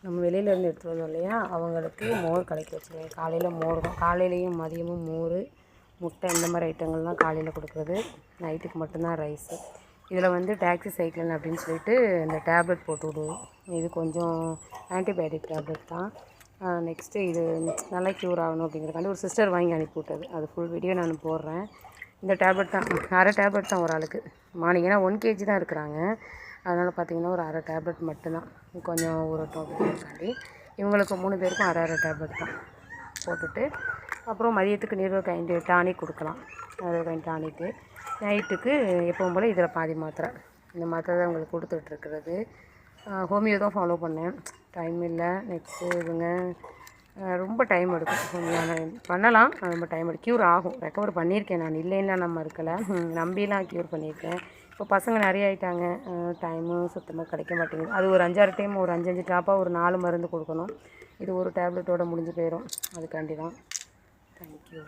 நம்ம வெளியிலேருந்து எடுத்துகிட்டு வந்தோம் இல்லையா, அவங்களுக்கு மோர் கலக்கி வச்சுருவேன். காலையில் மோர் தான், காலையிலையும் மதியமும் மோர், முட்டை இந்த மாதிரி ஐட்டங்கள் தான் காலையில் கொடுக்குறது. நைட்டுக்கு மட்டும்தான் ரைஸு. இதில் வந்து டாக்ஸிசைக்ளின் அப்படின்னு சொல்லிட்டு இந்த டேப்லெட் போட்டு விடுவோம். இது கொஞ்சம் ஆன்டிபயோட்டிக் டேப்லெட் தான். நெக்ஸ்ட்டு இது நல்லா க்யூர் ஆகணும் அப்படிங்கிறக்காண்டி ஒரு சிஸ்டர் வாங்கி அனுப்பி விட்டது. அது ஃபுல் வீடியோ நான் போடுறேன். இந்த டேப்லெட் தான், அரை டேப்லெட் தான் ஒரு ஆளுக்கு மார்னிங். ஏன்னா 1 kg தான் இருக்கிறாங்க. அதனால் பார்த்திங்கன்னா ஒரு அரை டேப்லெட் மட்டும்தான், கொஞ்சம் ஊறட்டும் அப்படிங்கிறக்காண்டி. இவங்களுக்கு 3 பேருக்கும் அரை டேப்லெட் தான் போட்டுட்டு, அப்புறம் மதியத்துக்கு நீர்வகைண்ட் டானிக் கொடுக்கலாம். நீர்வகைண்ட் டானிக்கு. நைட்டுக்கு எப்பவும் போல் இதில் பாதி மாத்திரை, இந்த மாத்திரை தான் உங்களுக்கு கொடுத்துட்ருக்கிறது. ஹோமியோ தான் ஃபாலோ பண்ணேன், டைம் இல்லை. நெக்ஸ்ட்டு இவங்க ரொம்ப டைம் எடுக்கும். நான் பண்ணலாம், ரொம்ப டைம் எடுக்கும். க்யூர் ஆகும், ரெக்கவர் பண்ணியிருக்கேன் நான், இல்லைன்னா நம்ம இருக்கலை, நம்பிலாம் க்யூர் பண்ணியிருக்கேன். இப்போ பசங்க நிறைய ஆகிட்டாங்க, டைமும் சுத்தமாக கிடைக்க மாட்டேங்குது. அது ஒரு 5-6 டைம், ஒரு 5-5 ட்ராப்பாக ஒரு 4 மருந்து கொடுக்கணும். இது ஒரு டேப்லெட்டோடு முடிஞ்சு போயிடும். அதுக்காண்டி தான். தேங்க்யூ.